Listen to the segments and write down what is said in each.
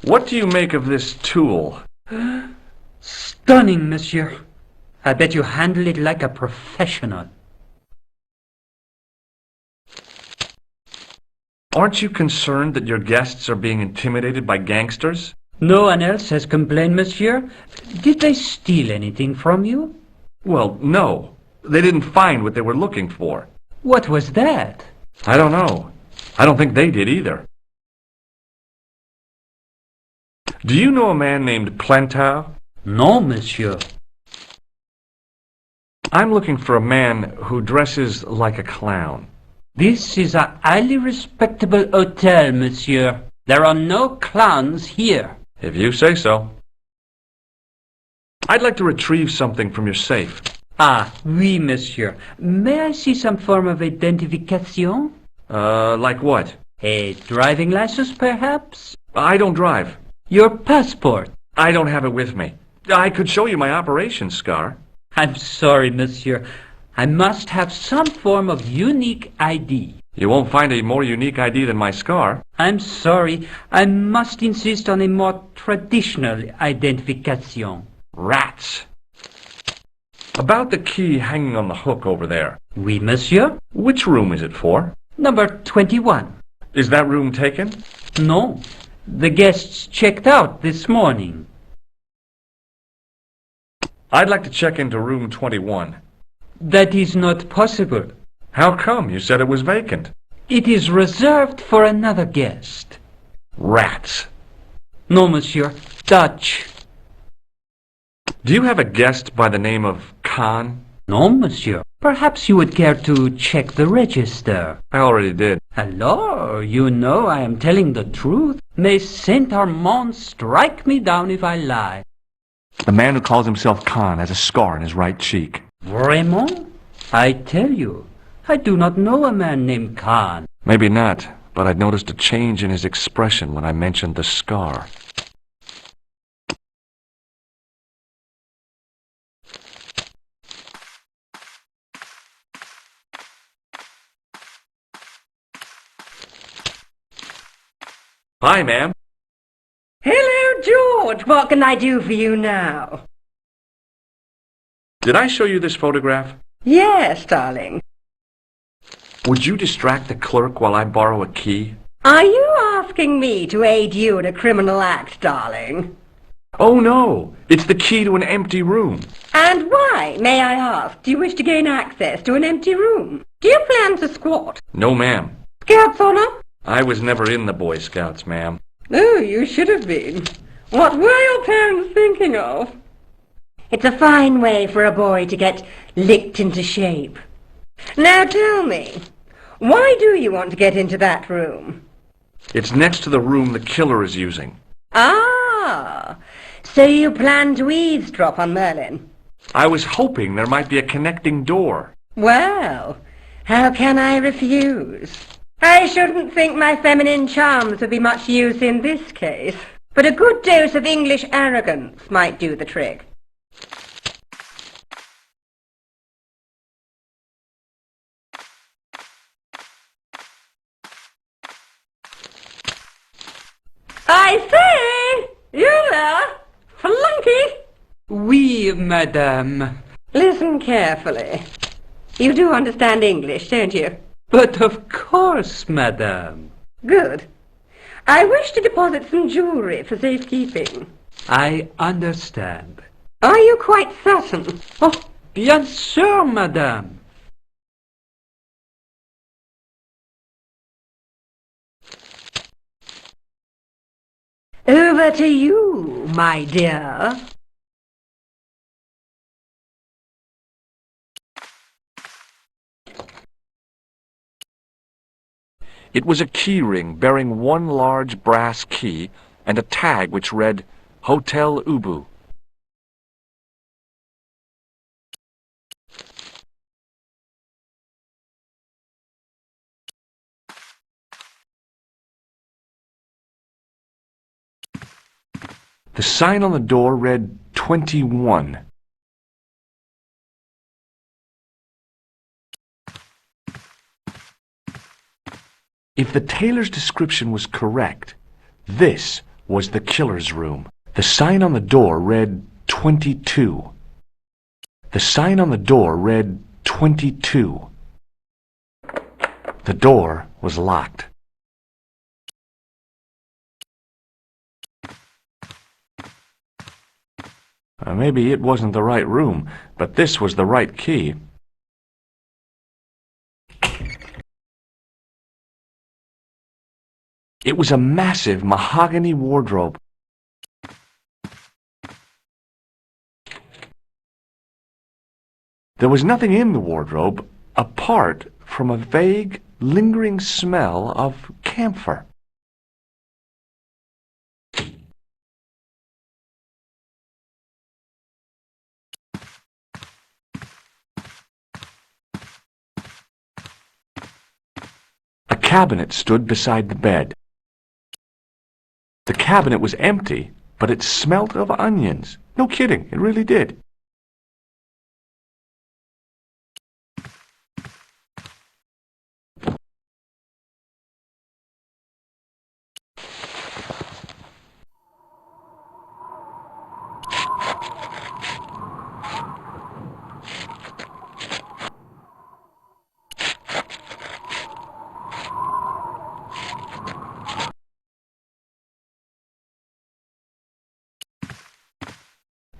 What do you make of this tool? Stunning, monsieur. I bet you handle it like a professional. Aren't you concerned that your guests are being intimidated by gangsters? No one else has complained, monsieur. Did they steal anything from you? Well, no. They didn't find what they were looking for. What was that? I don't know. I don't think they did either. Do you know a man named Plantar? No, monsieur. I'm looking for a man who dresses like a clown. This is a highly respectable hotel, monsieur. There are no clowns here. If you say so. I'd like to retrieve something from your safe. Ah, oui, monsieur. May I see some form of identification? Like what? A driving license, perhaps? I don't drive. Your passport? I don't have it with me. I could show you my operation scar. I'm sorry, monsieur. I must have some form of unique ID. You won't find a more unique ID than my scar. I'm sorry. I must insist on a more traditional identification. Rats. About the key hanging on the hook over there. Oui, monsieur. Which room is it for? Number 21. Is that room taken? No. The guests checked out this morning. I'd like to check into room 21. That is not possible. How come? You said it was vacant. It is reserved for another guest. Rats. No, monsieur. Dutch. Do you have a guest by the name of Khan? No, monsieur. Perhaps you would care to check the register. I already did. Hello, you know I am telling the truth. May Saint Armand strike me down if I lie. The man who calls himself Khan has a scar on his right cheek. Vraiment? I tell you, I do not know a man named Khan. Maybe not, but I'd noticed a change in his expression when I mentioned the scar. Hi, ma'am. Hello, George. What can I do for you now? Did I show you this photograph? Yes, darling. Would you distract the clerk while I borrow a key? Are you asking me to aid you in a criminal act, darling? Oh, no. It's the key to an empty room. And why, may I ask, do you wish to gain access to an empty room? Do you plan to squat? No, ma'am. Scouts honor? I was never in the Boy Scouts, ma'am. Oh, you should have been. What were your parents thinking of? It's a fine way for a boy to get licked into shape. Now tell me, why do you want to get into that room? It's next to the room the killer is using. Ah, so you plan to eavesdrop on Merlin? I was hoping there might be a connecting door. Well, how can I refuse? I shouldn't think my feminine charms would be much use in this case, but a good dose of English arrogance might do the trick. I say! You there? Flunky! Oui, madame. Listen carefully. You do understand English, don't you? But of course, madame. Good. I wish to deposit some jewellery for safekeeping. I understand. Are you quite certain? Oh, bien sûr, madame. Over to you, my dear. It was a key ring bearing one large brass key and a tag which read, Hotel Ubu. The sign on the door read 21. If the tailor's description was correct, this was the killer's room. The sign on the door read 22. The sign on the door read 22. The door was locked. Maybe it wasn't the right room, but this was the right key. It was a massive mahogany wardrobe. There was nothing in the wardrobe apart from a vague, lingering smell of camphor. A cabinet stood beside the bed. The cabinet was empty, but it smelt of onions. No kidding, it really did.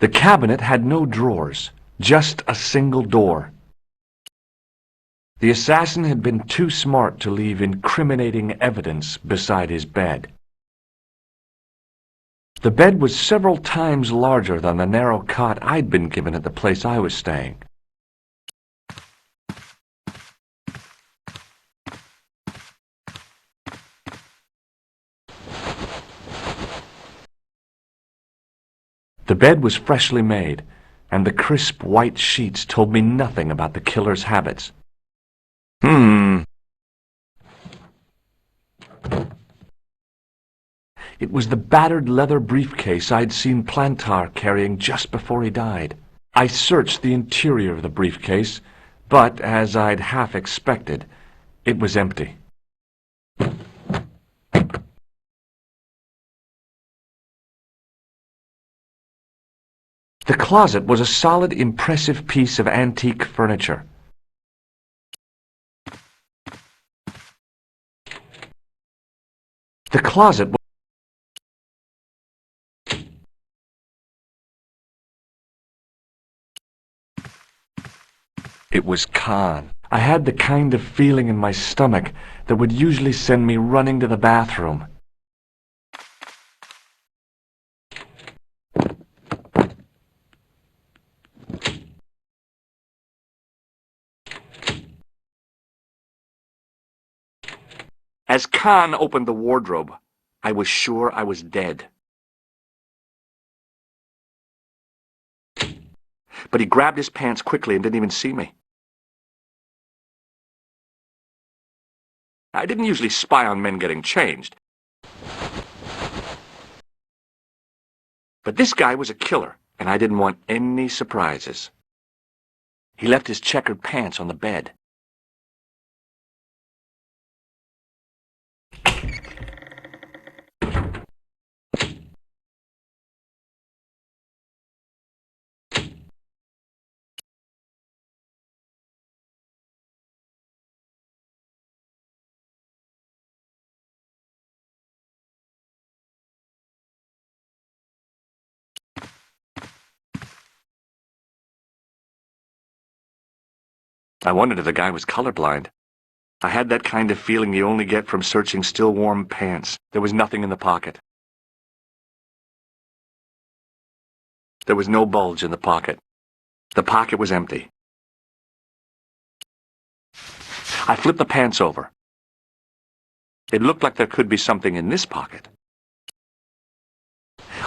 The cabinet had no drawers, just a single door. The assassin had been too smart to leave incriminating evidence beside his bed. The bed was several times larger than the narrow cot I'd been given at the place I was staying. The bed was freshly made, and the crisp white sheets told me nothing about the killer's habits. It was the battered leather briefcase I'd seen Plantar carrying just before he died. I searched the interior of the briefcase, but, as I'd half expected, it was empty. The closet was a solid, impressive piece of antique furniture. The closet was It was Khan. I had the kind of feeling in my stomach that would usually send me running to the bathroom. As Khan opened the wardrobe, I was sure I was dead. But he grabbed his pants quickly and didn't even see me. I didn't usually spy on men getting changed. But this guy was a killer, and I didn't want any surprises. He left his checkered pants on the bed. I wondered if the guy was colorblind. I had that kind of feeling you only get from searching still warm pants. There was nothing in the pocket. There was no bulge in the pocket. The pocket was empty. I flipped the pants over. It looked like there could be something in this pocket.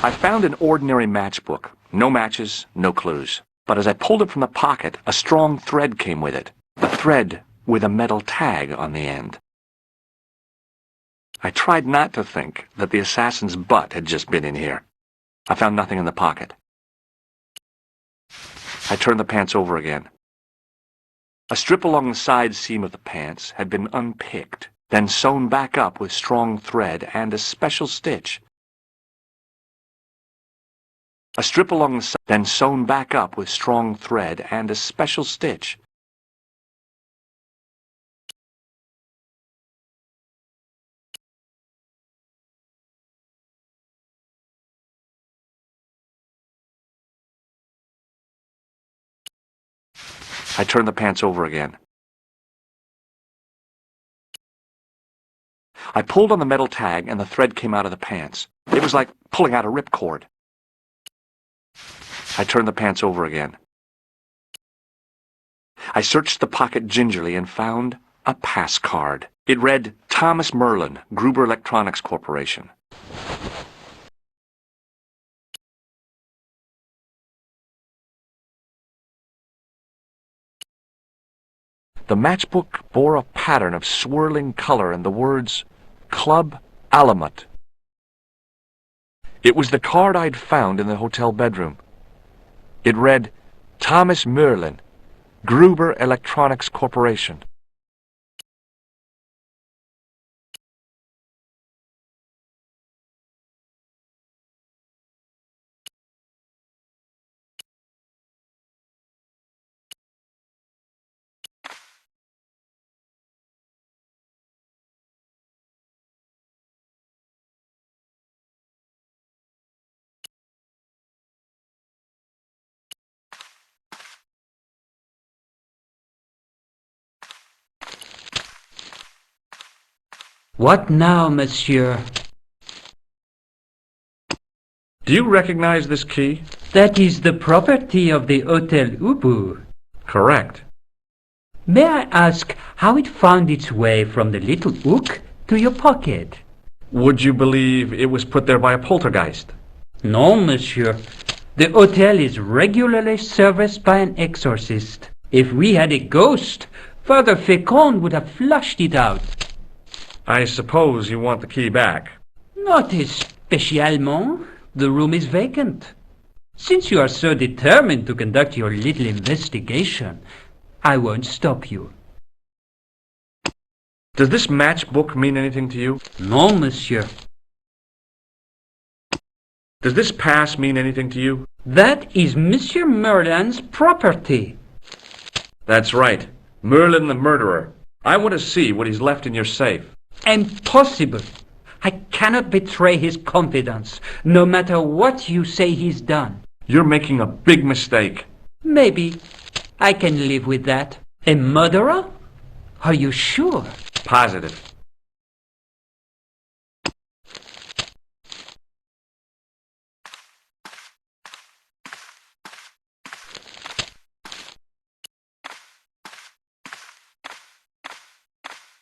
I found an ordinary matchbook. No matches, no clues. But as I pulled it from the pocket, a strong thread came with it. A thread with a metal tag on the end. I tried not to think that the assassin's butt had just been in here. I found nothing in the pocket. I turned the pants over again. A strip along the side seam of the pants had been unpicked, then sewn back up with strong thread and a special stitch. A strip along the side, then sewn back up with strong thread and a special stitch. I turned the pants over again. I pulled on the metal tag and the thread came out of the pants. It was like pulling out a ripcord. I turned the pants over again. I searched the pocket gingerly and found a pass card. It read, Thomas Merlin, Gruber Electronics Corporation. The matchbook bore a pattern of swirling color and the words, Club Alamut. It was the card I'd found in the hotel bedroom. It read, Thomas Merlin, Gruber Electronics Corporation. What now, monsieur? Do you recognize this key? That is the property of the Hotel Ubu. Correct. May I ask how it found its way from the little hook to your pocket? Would you believe it was put there by a poltergeist? No, monsieur. The hotel is regularly serviced by an exorcist. If we had a ghost, Father Fécond would have flushed it out. I suppose you want the key back. Not especiellement. The room is vacant. Since you are so determined to conduct your little investigation, I won't stop you. Does this matchbook mean anything to you? No, monsieur. Does this pass mean anything to you? That is Monsieur Merlin's property. That's right. Merlin the murderer. I want to see what he's left in your safe. Impossible. I cannot betray his confidence, no matter what you say he's done. You're making a big mistake. Maybe. I can live with that. A murderer? Are you sure? Positive.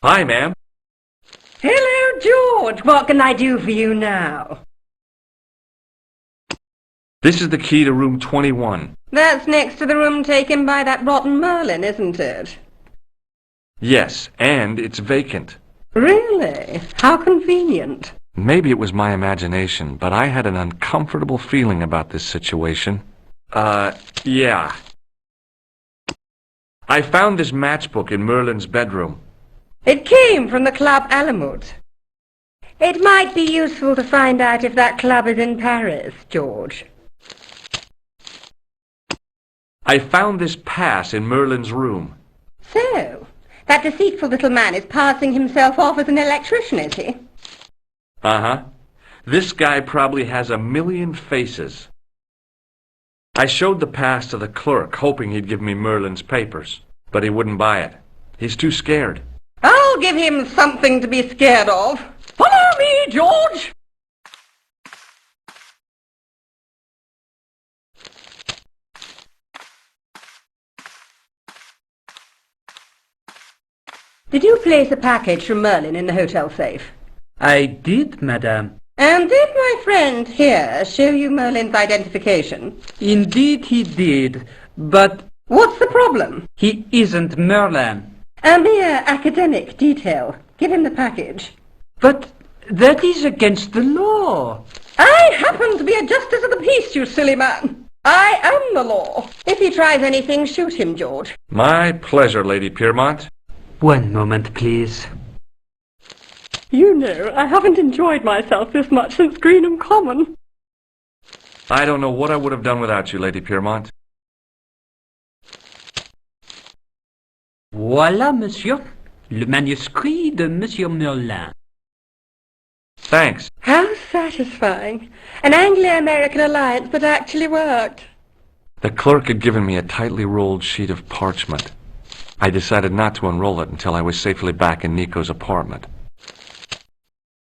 Hi, ma'am. Hello, George. What can I do for you now? This is the key to room 21. That's next to the room taken by that rotten Merlin, isn't it? Yes, and it's vacant. Really? How convenient. Maybe it was my imagination, but I had an uncomfortable feeling about this situation. Yeah. I found this matchbook in Merlin's bedroom. It came from the Club Alamut. It might be useful to find out if that club is in Paris, George. I found this pass in Merlin's room. So, that deceitful little man is passing himself off as an electrician, is he? Uh-huh. This guy probably has 1,000,000 faces. I showed the pass to the clerk, hoping he'd give me Merlin's papers, but he wouldn't buy it. He's too scared. I'll give him something to be scared of. Follow me, George! Did you place a package from Merlin in the hotel safe? I did, madame. And did my friend here show you Merlin's identification? Indeed he did, but What's the problem? he isn't Merlin. A mere academic detail. Give him the package. But that is against the law. I happen to be a justice of the peace, you silly man. I am the law. If he tries anything, shoot him, George. My pleasure, Lady Piermont. One moment, please. You know, I haven't enjoyed myself this much since Greenham Common. I don't know what I would have done without you, Lady Piermont. Voilà, monsieur. Le manuscrit de Monsieur Merlin. Thanks. How satisfying. An Anglo-American alliance that actually worked. The clerk had given me a tightly rolled sheet of parchment. I decided not to unroll it until I was safely back in Nico's apartment.